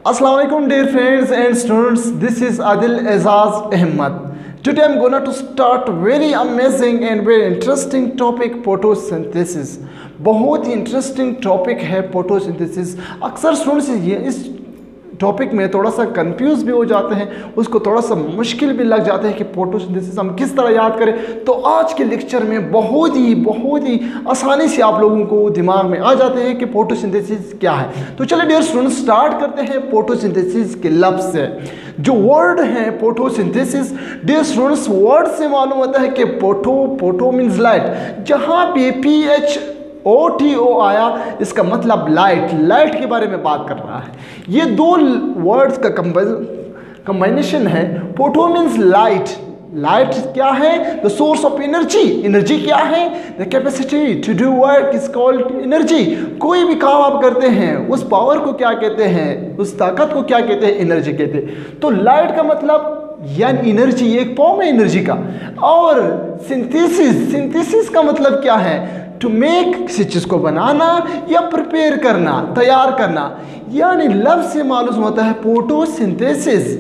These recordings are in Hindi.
Assalamualaikum dear friends and students, this is Adil Azaz Ahmed. Today I'm going to start very amazing and very interesting topic photosynthesis. बहुत ही इंटरेस्टिंग टॉपिक है फोटोसिंथेसिस। अक्सर स्टूडेंट्स इस टॉपिक में थोड़ा सा कंफ्यूज भी हो जाते हैं, उसको थोड़ा सा मुश्किल भी लग जाता है कि फोटोसिंथेसिस हम किस तरह याद करें। तो आज के लेक्चर में बहुत ही आसानी से आप लोगों को दिमाग में आ जाते हैं कि फोटोसिंथेसिस क्या है। तो चलिए डियर स्टूडेंट्स स्टार्ट करते हैं फोटोसिंथेसिस के लफ्ज़ से। जो वर्ड है फोटोसिंथेसिस, डियर स्टूडेंट्स वर्ड से मालूम होता है कि फोटो मीन्स लाइट। जहाँ पे PHOTO आया इसका मतलब लाइट के बारे में बात कर रहा है। ये दो वर्ड्स का कंबाइनेशन है। फोटो मीन्स लाइट क्या है? द सोर्स ऑफ एनर्जी क्या है? The capacity to do work is called energy. कोई भी काम आप करते हैं उस पावर को क्या कहते हैं, उस ताकत को क्या कहते हैं? एनर्जी कहते हैं। तो लाइट का मतलब यानी एनर्जी, एक फॉर्म है एनर्जी का। और सिंथेसिस का मतलब क्या है? टू मेक, किसी चीज़ को बनाना या प्रिपेयर करना, तैयार करना। यानी लफ्ज़ से मालूम होता है फोटोसिंथेसिस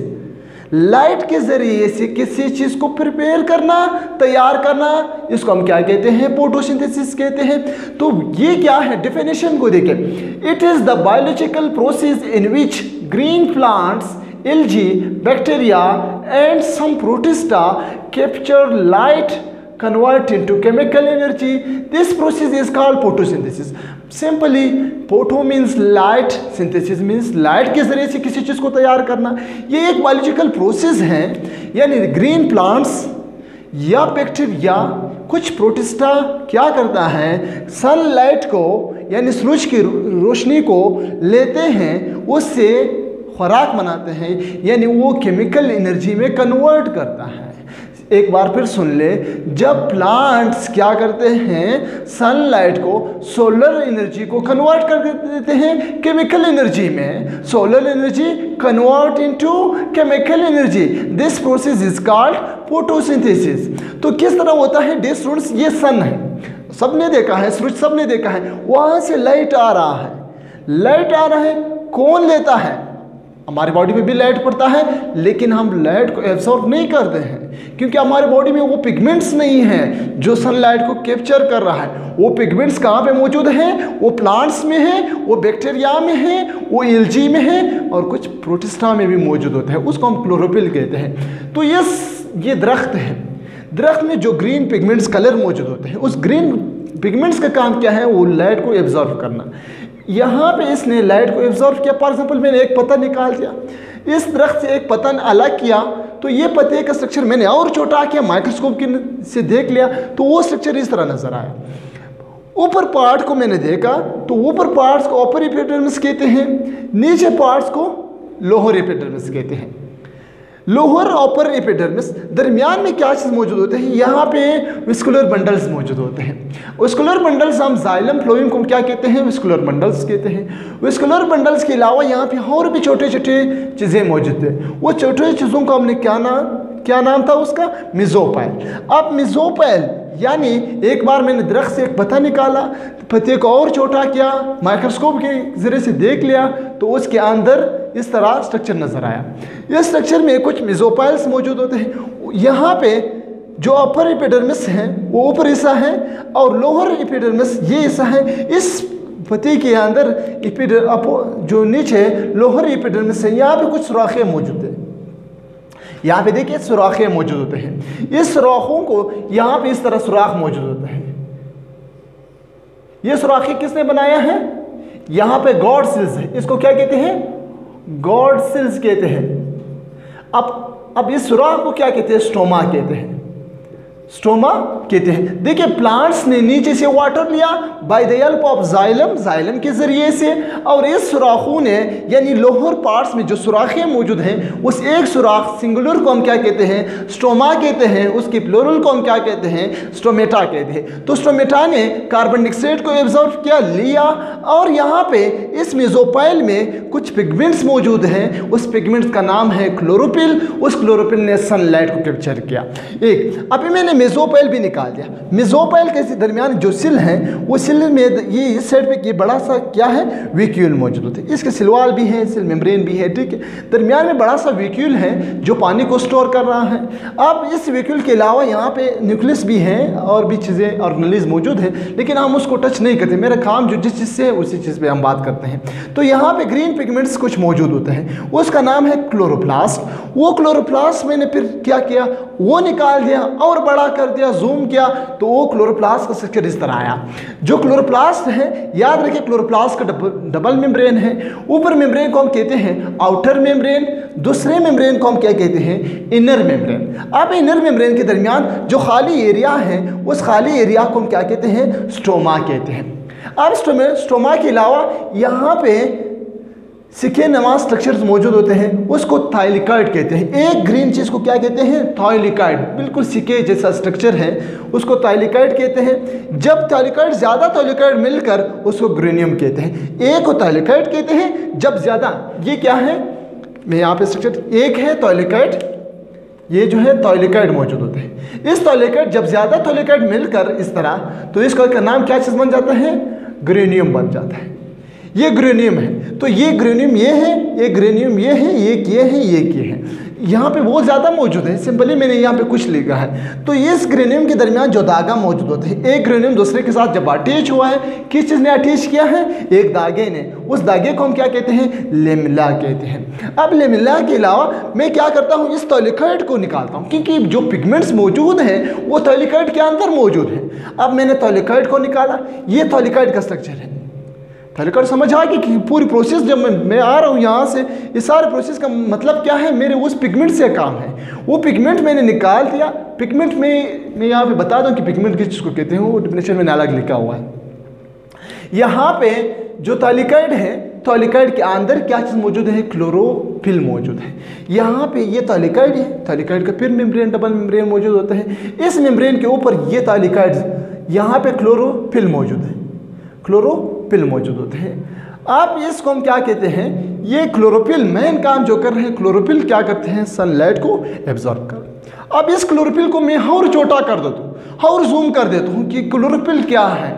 लाइट के ज़रिए से किसी चीज़ को प्रिपेयर करना, तैयार करना, इसको हम क्या कहते हैं? फोटोसिंथेसिस कहते हैं। तो ये क्या है? डेफिनेशन को देखें। It is the biological process in which green plants, algae, bacteria and some protista capture light, convert into chemical energy. This process is called photosynthesis. Simply photo means light, synthesis means light के ज़रिए से किसी चीज़ को तैयार करना। ये एक बायोलॉजिकल प्रोसेस है। यानी ग्रीन प्लांट्स या बैक्टीरिया, कुछ प्रोटिस्टा क्या करता है? सनलाइट को यानी सूरज की रोशनी को लेते हैं, उससे खुराक बनाते हैं, यानी वो केमिकल एनर्जी में कन्वर्ट करता है। एक बार फिर सुन ले, जब प्लांट्स क्या करते हैं? सनलाइट को, सोलर एनर्जी को कन्वर्ट कर देते हैं केमिकल एनर्जी में। Solar energy convert into chemical energy. This process is called photosynthesis. तो किस तरह होता है डियर स्टूडेंट्स? ये सन है, सबने देखा है, सूरज सबने देखा है, वहाँ से लाइट आ रहा है। लाइट आ रहा है, कौन लेता है? हमारी बॉडी में भी लाइट पड़ता है, लेकिन हम लाइट को एब्सॉर्ब नहीं करते हैं क्योंकि हमारे बॉडी में वो पिगमेंट्स नहीं हैं जो सनलाइट को कैप्चर कर रहा है। वो पिगमेंट्स कहाँ पे मौजूद हैं? वो प्लांट्स में हैं, वो बैक्टीरिया में हैं, वो एल्गी में हैं और कुछ प्रोटिस्टा में भी मौजूद होते हैं। उसको हम क्लोरोफिल कहते हैं। तो ये दरख्त है, दरख्त में जो ग्रीन पिगमेंट्स कलर मौजूद होते हैं, उस ग्रीन पिगमेंट्स का काम क्या है? वो लाइट को एब्जॉर्व करना। यहाँ पे इसने लाइट को एब्जॉर्व किया। फॉर एग्जाम्पल मैंने एक पत्ता निकाल दिया, इस दरख्त से एक पत्ता अलग किया, तो ये पत्ते का स्ट्रक्चर मैंने और छोटा किया, माइक्रोस्कोप से देख लिया, तो वो स्ट्रक्चर इस तरह नजर आया। ऊपर पार्ट को मैंने देखा, तो ऊपर पार्ट्स को अपर एपिडर्मिस कहते हैं, नीचे पार्ट्स को लोअर एपिडर्मिस कहते हैं। लोअर अपर एपिडर्मिस, दरमियान में क्या चीज़ मौजूद होते हैं? यहाँ पे विस्कुलर बंडल्स मौजूद होते हैं। विस्कुलर बंडल्स हम जाइलम फ्लोएम को क्या कहते हैं? विस्कुलर बंडल्स कहते हैं। विस्कुलर बंडल्स के अलावा यहाँ पे और भी छोटे छोटे चीज़ें मौजूद हैं। वो छोटे चीज़ों को हमने क्या नाम था उसका? मेसोपाइल। अब मेसोपाइल यानी एक बार मैंने दरख्त से एक पत्ता निकाला, पत्ते को और छोटा किया, माइक्रोस्कोप के ज़रिए से देख लिया, तो उसके अंदर इस तरह स्ट्रक्चर नज़र आया। इस स्ट्रक्चर में कुछ मेसोपाइल्स मौजूद होते हैं। यहाँ पे जो अपर एपिडर्मिस है वो ऊपर हिस्सा है और लोअर एपिडर्मिस ये हिस्सा है। इस पत्ते के अंदर जो नीचे लोअर एपिडर्मिस है, यहाँ पे कुछ सुराखें मौजूद है। यहाँ पे देखिए सुराखें मौजूद होते हैं। इस सुराखों को यहाँ पे इस तरह सुराख मौजूद होता है। ये सुराखें किसने बनाया है? यहाँ पे गॉड सेल्स है, इसको क्या कहते हैं? गॉड सेल्स कहते हैं। अब इस सुराख को क्या कहते हैं? स्टोमा कहते हैं। स्टोमा कहते हैं। देखिए प्लांट्स ने नीचे से वाटर लिया by the help of xylem के जरिए से, और इस सुराखों ने यानी लोअर पार्ट्स में जो सुराखें मौजूद हैं, उस एक सुराख सिंगुलर को हम क्या कहते हैं? स्टोमा कहते हैं। उसकी प्लूरल को हम क्या कहते हैं? स्टोमेटा कहते हैं। तो स्टोमेटा ने कार्बन डाइऑक्साइड को एब्जॉर्ब किया, लिया, और यहाँ पे इस मेसोपाइल में कुछ पिगमेंट्स मौजूद हैं। उस पिगमेंट्स का नाम है क्लोरोफिल। उस क्लोरोफिल ने सनलाइट को कैप्चर किया। अभी मैंने मेसोपाइल भी निकाल दिया। मेसोपाइल के दरमियान जो सिल है वो सिल में ये इस साइड पे ये बड़ा सा क्या है वैक्यूल मौजूद होते हैं। इसके सिलवाल भी है, सिल मेम्ब्रेन भी है, ठीक है। दरमियान में बड़ा सा वैक्यूल है जो पानी को स्टोर कर रहा है। अब इस वैक्यूल के अलावा यहाँ पे न्यूक्लियस भी है और भी चीज़ें ऑर्गेनेल्स मौजूद है, लेकिन हम उसको टच नहीं करते। मेरा काम जो जिस चीज़ से है उसी चीज़ पे हम बात करते हैं। तो यहाँ पे ग्रीन पिगमेंट्स कुछ मौजूद होते हैं, उसका नाम है क्लोरोप्लास्ट। वो क्लोरोप्लास्ट मैंने फिर क्या किया, वो निकाल दिया और बड़ा कर दिया, जूम किया, तो वो क्लोरोप्लास्ट का स्ट्रक्चर इस तरह आया। जो क्लोरोप्लास्ट है, याद रखिए क्लोरोप्लास्ट का डबल मेम्ब्रेन है। ऊपर मेम्ब्रेन को हम कहते हैं आउटर मेम्ब्रेन, दूसरे मेम्ब्रेन को हम क्या कहते हैं इनर मेम्ब्रेन। अब इनर मेम्ब्रेन के दरमियान जो खाली एरिया है उस खाली एरिया को हम क्या कहते हैं स्ट्रोमा कहते हैं। अब स्ट्रोमा के अलावा यहाँ पे सिक्के नुमा स्ट्रक्चर्स मौजूद होते हैं, उसको थाइलिकॉइड कहते हैं। एक ग्रीन चीज़ को क्या कहते हैं थाइलिकॉइड, बिल्कुल सिक्के जैसा स्ट्रक्चर है उसको थाइलिकॉइड कहते हैं। जब थाइलिकॉइड ज़्यादा थाइलिकॉइड मिलकर उसको ग्रेनियम कहते हैं। एक को थाइलिकॉइड कहते हैं जब ज़्यादा, ये क्या है मैं यहाँ पे स्ट्रक्चर एक है थाइलिकॉइड, ये जो है थाइलिकॉइड मौजूद होते हैं। इस थाइलिकॉइड जब ज़्यादा थाइलिकॉइड मिलकर इस तरह, तो इसका नाम क्या चीज़ बन जाता है ग्रेनियम बन जाता है। ये ग्रेनियम है, तो ये ग्रेनियम ये है, ये ग्रेनियम ये है, एक ये है, एक ये है। यहाँ पे वो ज़्यादा मौजूद है, सिंपली मैंने यहाँ पे कुछ लिखा है। तो इस ग्रेनियम के दरमियान जो धागा मौजूद होते हैं, एक ग्रेनियम दूसरे के साथ जब अटैच हुआ है, किस चीज़ ने अटैच किया है एक धागे ने, उस धागे को हम क्या कहते हैं लेमिला कहते हैं। अब लेमिला के अलावा मैं क्या करता हूँ इस थाइलिकॉइड को निकालता हूँ, क्योंकि जो पिगमेंट्स मौजूद हैं वो थाइलिकॉइड के अंदर मौजूद है। अब मैंने थाइलिकॉइड को निकाला, ये थाइलिकॉइड का स्ट्रक्चर है। थाइलिकॉइड समझ आ गई कि पूरी प्रोसेस जब मैं आ रहा हूँ यहाँ से, इस सारे प्रोसेस का मतलब क्या है मेरे उस पिगमेंट से काम है। वो पिगमेंट मैंने निकाल दिया। पिगमेंट में मैं यहाँ पे बता दूँ कि पिगमेंट किस चीज़ को कहते हैं, वो डिफिनेशन में अलग लिखा हुआ है। यहाँ पे जो थाइलिकॉइड है, थाइलिकॉइड के अंदर क्या चीज़ मौजूद है क्लोरोफिल मौजूद है। यहाँ पे ये थाइलिकॉइड है, थाइलिकॉइड का फिर मेम्ब्रेन डबल मेम्ब्रेन मौजूद होता है। इस मेम्ब्रेन के ऊपर ये थाइलिकॉइड, यहाँ पे क्लोरोफिल मौजूद है, क्लोरोफिल मौजूद होते हैं। आप इसको हम क्या कहते हैं, ये क्लोरोफिल मेन काम जो कर रहे हैं, क्लोरोफिल क्या करते हैं सनलाइट को एब्जॉर्ब कर। अब इस क्लोरोफिल को मैं और छोटा कर देता हूँ और जूम कर देता हूँ कि क्लोरोफिल क्या है,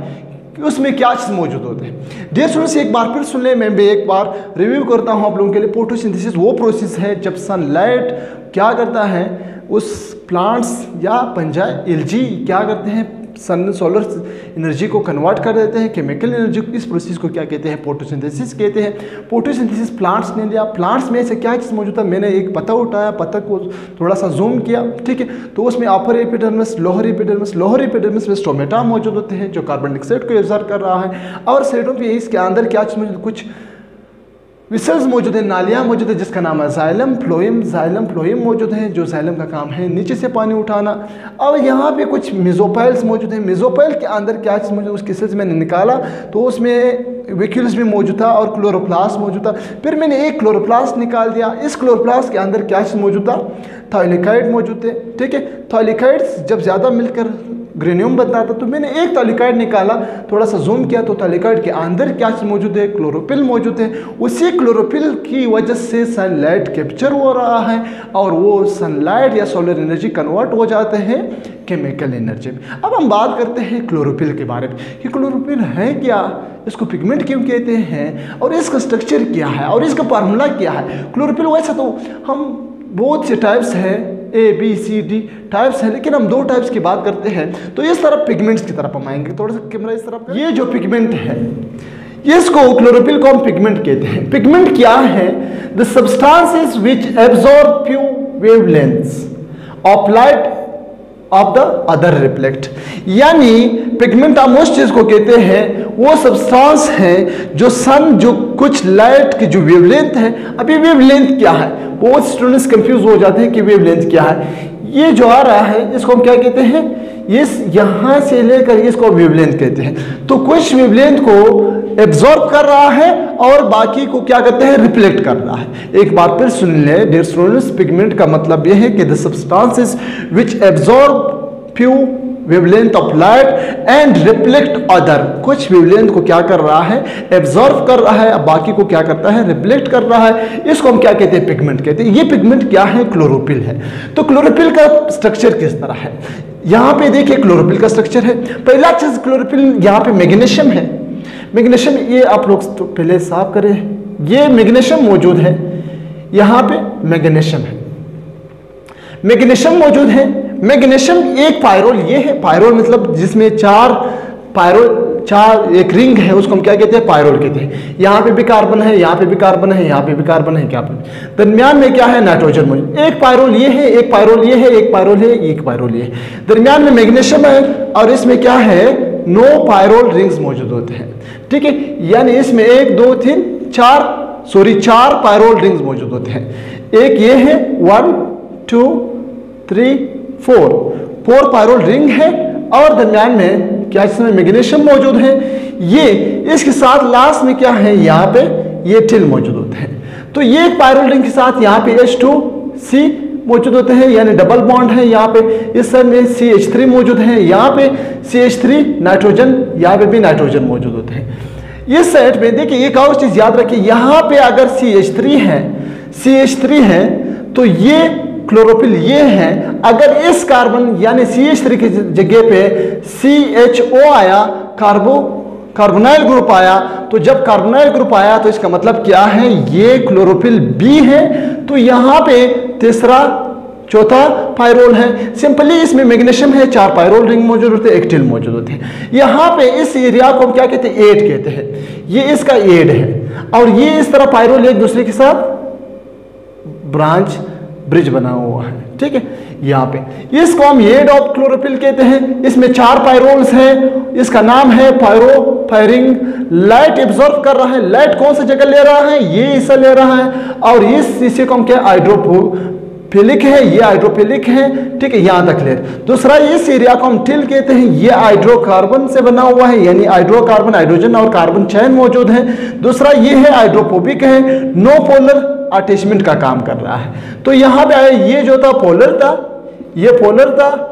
उसमें क्या चीज़ मौजूद होते हैं। डियर स्टूडेंट्स एक बार फिर सुन लें, मैं भी एक बार रिव्यू करता हूँ आप लोगों के लिए। फोटोसिंथेसिस वो प्रोसेस है जब सनलाइट क्या करता है उस प्लांट्स या पंजाय एलजी क्या करते हैं सन सोलर एनर्जी को कन्वर्ट कर देते हैं केमिकल एनर्जी। इस प्रोसेस को क्या कहते हैं फोटोसिंथेसिस कहते हैं। फोटोसिंथेसिस प्लांट्स ने लिया, प्लांट्स में से क्या चीज़ मौजूद था, मैंने एक पत्ता उठाया, पत्ता को थोड़ा सा जूम किया, ठीक है। तो उसमें upper epidermis, lower epidermis, lower epidermis में स्टोमेटा मौजूद होते हैं जो कार्बन डाइऑक्साइड को एब्जॉर्ब कर रहा है। और साइडों पे इसके अंदर क्या चीज़ मौजूद, कुछ विसल्स मौजूद है, नालियाँ मौजूद है जिसका नाम है जाइलम फ्लोएम। जाइलम फ्लोएम मौजूद है जो जाइलम का काम है नीचे से पानी उठाना। और यहाँ पे कुछ मेसोपाइल्स मौजूद हैं। मेसोपाइल के अंदर क्या चीज़ मौजूद, उसकी सेल्स मैंने निकाला तो उसमें वैक्यूल्स भी मौजूद था और क्लोरोप्लास्ट मौजूद था। फिर मैंने एक क्लोरोप्लास्ट निकाल दिया। इस क्लोरोप्लास्ट के अंदर क्या चीज़ मौजूद था, थाइलिकॉइड मौजूद थे, ठीक है। थाइलिकॉइड्स जब ज़्यादा मिलकर ग्रेनियम बनता था, तो मैंने एक थाइलिकॉइड निकाला, थोड़ा सा जूम किया तो थाइलिकॉइड के अंदर क्या चीज़ मौजूद है, क्लोरोफिल मौजूद है। उसी क्लोरोफिल की वजह से सनलाइट कैप्चर हो रहा है और वो सनलाइट या सोलर एनर्जी कन्वर्ट हो जाते हैं केमिकल एनर्जी में। अब हम बात करते हैं क्लोरोफिल के बारे में कि क्लोरोफिल है क्या, इसको पिगमेंट क्यों कहते हैं और इसका स्ट्रक्चर क्या है और इसका फार्मूला क्या है। क्लोरोफिल वैसे तो हम बहुत से टाइप्स हैं, ABCD टाइप्स है, लेकिन हम दो टाइप्स की बात करते हैं। तो इस तरफ पिगमेंट्स की तरफ हम आएंगे, थोड़ा सा कैमरा इस तरफ। ये जो पिगमेंट है इसको क्लोरोफिल को हम पिगमेंट कहते हैं। पिगमेंट क्या है, the substances which absorb few wavelengths of light of the other reflect. यानी पिगमेंट हम उस चीज को कहते हैं, वो सब्सटेंस है जो सन जो कुछ लाइट की जो वेवलेंथ है। अभी वेवलेंथ क्या है, बहुत स्टूडेंट्स कंफ्यूज हो जाते हैं कि वेवलेंथ क्या है। ये जो आ रहा है इसको हम क्या कहते हैं, इस यहाँ से लेकर इसको वेवलेंथ कहते हैं। तो कुछ वेवलेंथ को एब्जॉर्ब कर रहा है और बाकी को क्या करते हैं, रिफ्लेक्ट कर रहा है। एक बार फिर सुन ले डियर स्टूडेंट्स, पिगमेंट का मतलब यह है कि the substances which absorb few wavelength of light and reflect other. कुछ वेवलेंथ को क्या कर रहा है, एब्जॉर्ब कर रहा है, बाकी को क्या करता है, रिफ्लेक्ट कर रहा है। इसको हम क्या कहते हैं, पिगमेंट कहते हैं। ये पिगमेंट क्या है, क्लोरोफिल है। तो क्लोरोफिल का स्ट्रक्चर किस तरह है, यहाँ पे देखिए क्लोरोफिल का स्ट्रक्चर है। पहला चीज क्लोरोफिल, यहाँ पे मैग्नीशियम है। मैग्नीशियम ये आप लोग तो पहले साफ करें, ये मैग्नीशियम मौजूद है, यहाँ पे मैग्नीशियम है, मैग्नीशियम मौजूद है। मैग्नीशियम एक पायरोल, ये है पायरोल मतलब जिसमें चार एक रिंग है, उसको हम क्या कहते हैं, पायरोल कहते हैं। यहाँ पे भी कार्बन है, यहाँ पे भी कार्बन है, यहाँ पे भी कार्बन है, क्या दरमियान में क्या है, नाइट्रोजन मौजूद। एक पायरोल ये है, एक पायरोल ये है, एक पायरोल है, एक पायरोल ये है, दरमियान में मैग्नीशियम है और इसमें क्या है, 9 पायरोल रिंग्स मौजूद होते हैं। ठीक है, यानी इसमें 1 2 3 4 पायरोल रिंग्स मौजूद होते हैं। एक ये है 1 2 3 4 पायरोल रिंग है और दरमियान में क्या इसमें मैग्नीशियम मौजूद है। ये इसके साथ लास्ट में क्या है, यहाँ पे ये टिल मौजूद होते हैं। तो ये एक पायरोल रिंग के साथ यहाँ पे H2C मौजूद होते हैं, यानी डबल बॉन्ड है। यहाँ पे इस साइड में CH3 मौजूद है, यहाँ पे CH3 नाइट्रोजन, यहाँ पे भी नाइट्रोजन मौजूद होते हैं। इस साइड में देखिए एक और चीज याद रखिए, यहाँ पे अगर CH3 है तो ये क्लोरोफिल ये है। अगर इस कार्बन यानी CH3 की जगह पे CHO आया, कार्बोनाइल ग्रुप आया, तो जब कार्बोनाइल ग्रुप आया तो इसका मतलब क्या है, ये क्लोरोफिल B है। तो यहाँ पे तीसरा चौथा पायरोल है। सिंपली इसमें मैग्नीशियम है, 4 पायरोल रिंग मौजूद होते हैं, एक टिल मौजूद होते हैं। यहाँ पे इस एरिया को हम क्या कहते हैं, एड कहते हैं। ये इसका एड है और ये इस तरह पायरोल एक दूसरे के साथ ब्रिज बना हुआ है। ठीक है, यहाँ पे इसको हम एड ऑफ क्लोरोफिल कहते हैं। इसमें 4 पायरोल्स हैं, इसका नाम है पायरिंग। लाइट एब्जॉर्ब कर रहा है, लाइट कौन सी जगह ले रहा है, ये हिस्सा ले रहा है और इसे को हम क्या, हाइड्रोफिलिक है, ये हाइड्रोफिलिक है। ठीक है, यहाँ तक ले। दूसरा इस एरिया को हम टिल कहते हैं, ये हाइड्रोकार्बन से बना हुआ है, यानी हाइड्रोकार्बन, हाइड्रोजन और कार्बन चैन मौजूद है। दूसरा ये है हाइड्रोफोबिक है, नो पोलर अटैचमेंट का काम कर रहा है। तो यहाँ पे आया, ये जो था पोलर था, ये पोलर था,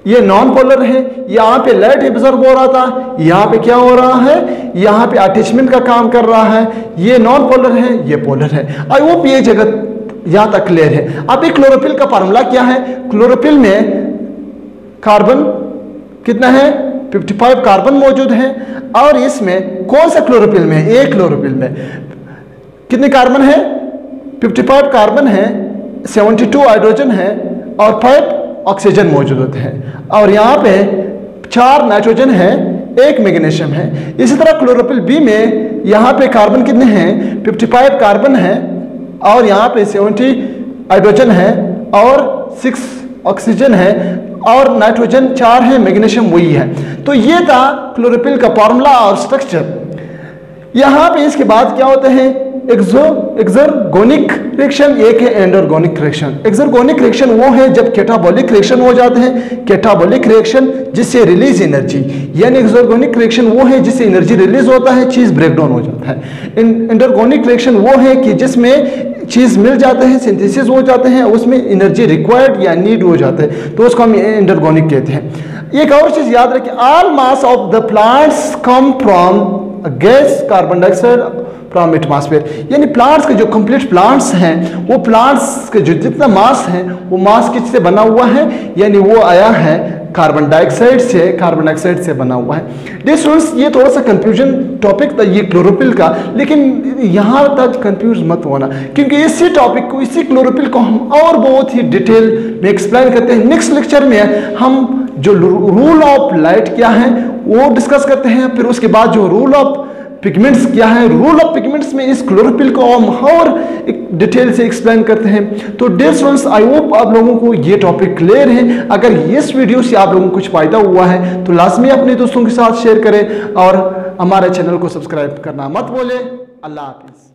ये नॉन पोलर है। यहाँ पे लाइट एब्जॉर्ब हो रहा था, यहाँ पे क्या हो रहा है, यहाँ पे अटैचमेंट का काम कर रहा है। ये नॉन पोलर है, ये पोलर है। आई होप ये जगह यहाँ तक क्लियर है। अब एक क्लोरोफिल का फार्मूला क्या है, क्लोरोफिल में कार्बन कितना है, 55 कार्बन मौजूद है और इसमें कौन सा क्लोरोफिल में, एक क्लोरोफिल में कितने कार्बन है, 55 कार्बन है, 72 हाइड्रोजन है और 5 ऑक्सीजन मौजूद होते हैं और यहाँ पे 4 नाइट्रोजन है, 1 मैग्नीशियम है। इसी तरह क्लोरोफिल बी में यहाँ पे कार्बन कितने हैं, 55 कार्बन है और यहाँ पे 70 हाइड्रोजन है और 6 ऑक्सीजन है और नाइट्रोजन 4 है, मैग्नीशियम वही है। तो ये था क्लोरोफिल का फॉर्मूला और स्ट्रक्चर। यहाँ पे इसके बाद क्या होते हैं, एक्सर्गोनिक रिएक्शन, एक है एंडोर्गोनिक रिएक्शन। एक्सर्गोनिक रिएक्शन वो है जब कैटाबॉलिक रिएक्शन हो जाते हैं, कैटाबॉलिक रिएक्शन जिससे रिलीज एनर्जी, यानी एक्सर्गोनिक रिएक्शन वो है जिससे एनर्जी रिलीज होता है, चीज ब्रेक डाउन हो जाता है। एंडोर्गोनिक रिएक्शन वो है कि जिसमें चीज मिल जाते हैं, सिंथेसिस हो जाते हैं, उसमें एनर्जी रिक्वायर्ड या नीड हो जाता है, तो उसको हम एंडोर्गोनिक कहते हैं। एक और चीज याद रखिए, all mass of the plants come from gas carbon dioxide from atmosphere, यानी प्लांट्स के जो कंप्लीट प्लांट्स हैं, वो प्लांट्स के जो जितना मास है वो मास किससे बना हुआ है, यानी वो आया है कार्बन डाइऑक्साइड से बना हुआ है। डिस्टेंस ये थोड़ा सा कंफ्यूजन टॉपिक था ये क्लोरोफिल का, लेकिन यहाँ तक कंफ्यूज मत होना क्योंकि इसी टॉपिक को, इसी क्लोरोफिल को हम और बहुत ही डिटेल में एक्सप्लेन करते हैं। नेक्स्ट लेक्चर में हम जो रूल ऑफ लाइट क्या है वो डिस्कस करते हैं, फिर उसके बाद जो रूल ऑफ पिगमेंट्स क्या है, रूल ऑफ पिगमेंट्स में इस क्लोरोफिल को हम और एक डिटेल से एक्सप्लेन करते हैं। तो डियर स्टूडेंट्स, आई होप आप लोगों को ये टॉपिक क्लियर है। अगर इस वीडियो से आप लोगों को कुछ फायदा हुआ है तो लाजमी अपने दोस्तों के साथ शेयर करें और हमारे चैनल को सब्सक्राइब करना मत भूलें। अल्लाह हाफिज़।